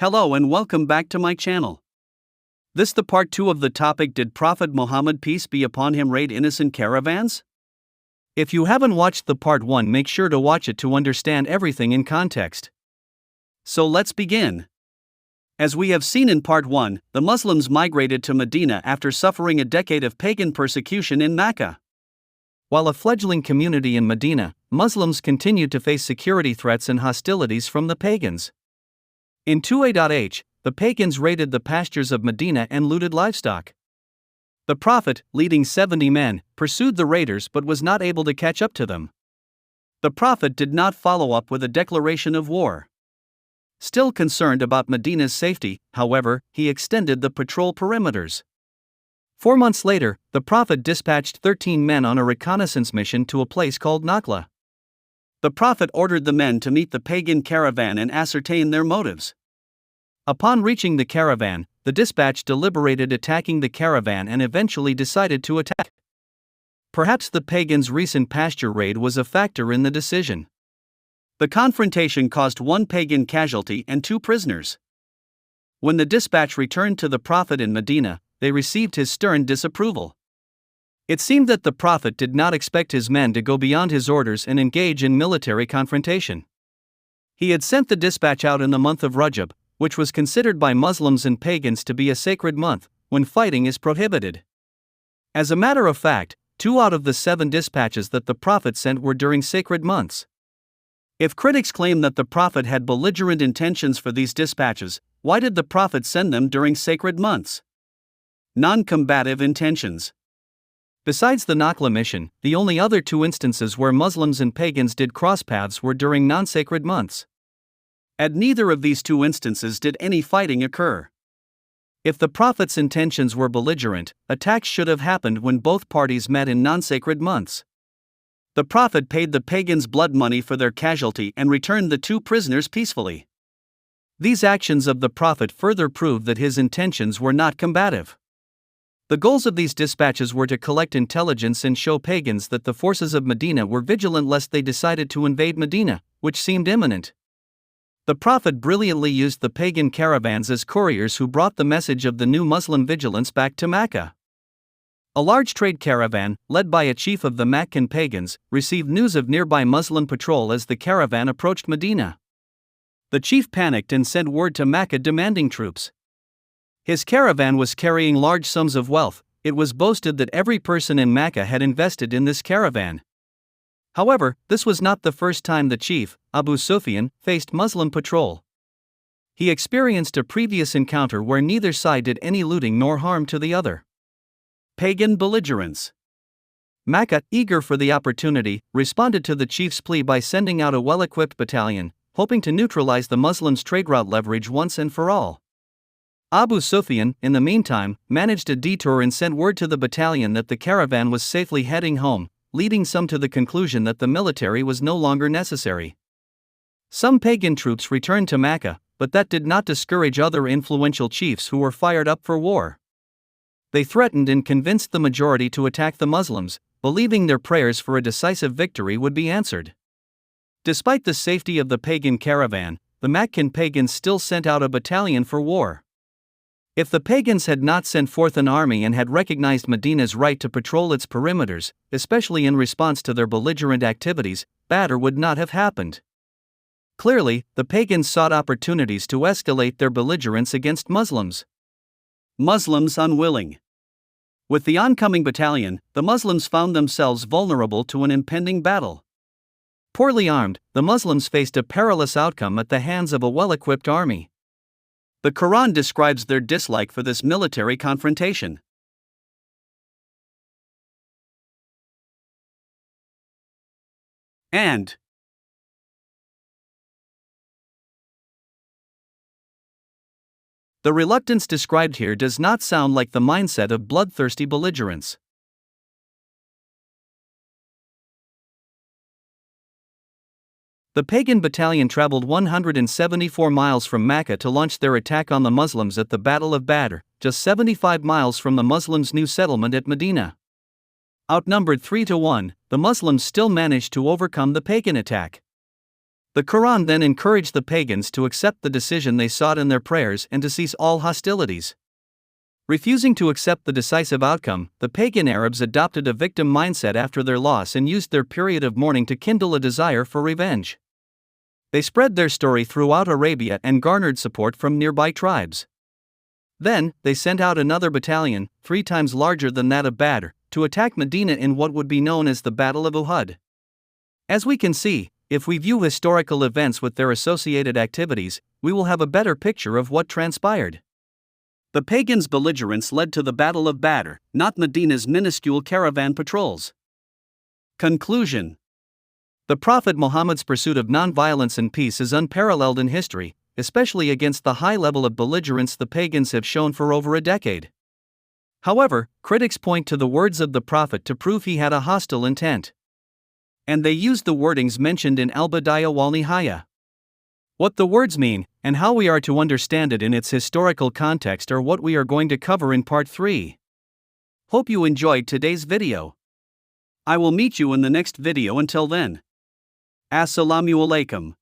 Hello and welcome back to my channel. This the part 2 of the topic, did Prophet Muhammad peace be upon him raid innocent caravans? If you haven't watched the part 1, make sure to watch it to understand everything in context. So let's begin. As we have seen in part 1, the Muslims migrated to Medina after suffering a decade of pagan persecution in Mecca. While a fledgling community in Medina, Muslims continued to face security threats and hostilities from the pagans. In 2a.h, the pagans raided the pastures of Medina and looted livestock. The Prophet, leading 70 men, pursued the raiders but was not able to catch up to them. The Prophet did not follow up with a declaration of war. Still concerned about Medina's safety, however, he extended the patrol perimeters. 4 months later, the Prophet dispatched 13 men on a reconnaissance mission to a place called Nakhla. The Prophet ordered the men to meet the pagan caravan and ascertain their motives. Upon reaching the caravan, the dispatch deliberated attacking the caravan and eventually decided to attack. Perhaps the pagans' recent pasture raid was a factor in the decision. The confrontation caused 1 pagan casualty and 2 prisoners. When the dispatch returned to the Prophet in Medina, they received his stern disapproval. It seemed that the Prophet did not expect his men to go beyond his orders and engage in military confrontation. He had sent the dispatch out in the month of Rajab, which was considered by Muslims and pagans to be a sacred month, when fighting is prohibited. As a matter of fact, 2 out of the 7 dispatches that the Prophet sent were during sacred months. If critics claim that the Prophet had belligerent intentions for these dispatches, why did the Prophet send them during sacred months? Non-combative intentions. Besides the Nakhla mission, the only other 2 instances where Muslims and pagans did cross paths were during non-sacred months. At neither of these 2 instances did any fighting occur. If the Prophet's intentions were belligerent, attacks should have happened when both parties met in non-sacred months. The Prophet paid the pagans blood money for their casualty and returned the 2 prisoners peacefully. These actions of the Prophet further prove that his intentions were not combative. The goals of these dispatches were to collect intelligence and show pagans that the forces of Medina were vigilant lest they decided to invade Medina, which seemed imminent. The Prophet brilliantly used the pagan caravans as couriers who brought the message of the new Muslim vigilance back to Mecca. A large trade caravan, led by a chief of the Meccan pagans, received news of nearby Muslim patrol as the caravan approached Medina. The chief panicked and sent word to Mecca demanding troops. His caravan was carrying large sums of wealth. It was boasted that every person in Mecca had invested in this caravan. However, this was not the first time the chief, Abu Sufyan, faced Muslim patrol. He experienced a previous encounter where neither side did any looting nor harm to the other. Pagan belligerence. Mecca, eager for the opportunity, responded to the chief's plea by sending out a well-equipped battalion, hoping to neutralize the Muslims' trade route leverage once and for all. Abu Sufyan, in the meantime, managed a detour and sent word to the battalion that the caravan was safely heading home, leading some to the conclusion that the military was no longer necessary. Some pagan troops returned to Mecca, but that did not discourage other influential chiefs who were fired up for war. They threatened and convinced the majority to attack the Muslims, believing their prayers for a decisive victory would be answered. Despite the safety of the pagan caravan, the Meccan pagans still sent out a battalion for war. If the pagans had not sent forth an army and had recognized Medina's right to patrol its perimeters, especially in response to their belligerent activities, battle would not have happened. Clearly, the pagans sought opportunities to escalate their belligerence against Muslims. Muslims unwilling. With the oncoming battalion, the Muslims found themselves vulnerable to an impending battle. Poorly armed, the Muslims faced a perilous outcome at the hands of a well-equipped army. The Quran describes their dislike for this military confrontation. And the reluctance described here does not sound like the mindset of bloodthirsty belligerence. The pagan battalion traveled 174 miles from Mecca to launch their attack on the Muslims at the Battle of Badr, just 75 miles from the Muslims' new settlement at Medina. Outnumbered 3-1, the Muslims still managed to overcome the pagan attack. The Quran then encouraged the pagans to accept the decision they sought in their prayers and to cease all hostilities. Refusing to accept the decisive outcome, the pagan Arabs adopted a victim mindset after their loss and used their period of mourning to kindle a desire for revenge. They spread their story throughout Arabia and garnered support from nearby tribes. Then, they sent out another battalion, 3 times larger than that of Badr, to attack Medina in what would be known as the Battle of Uhud. As we can see, if we view historical events with their associated activities, we will have a better picture of what transpired. The pagans' belligerence led to the Battle of Badr, not Medina's minuscule caravan patrols. Conclusion. The Prophet Muhammad's pursuit of non-violence and peace is unparalleled in history, especially against the high level of belligerence the pagans have shown for over a decade. However, critics point to the words of the Prophet to prove he had a hostile intent. And they used the wordings mentioned in Al-Bidayah wal-Nihayah. What the words mean, and how we are to understand it in its historical context are what we are going to cover in part 3. Hope you enjoyed today's video. I will meet you in the next video. Until then. Assalamualaikum.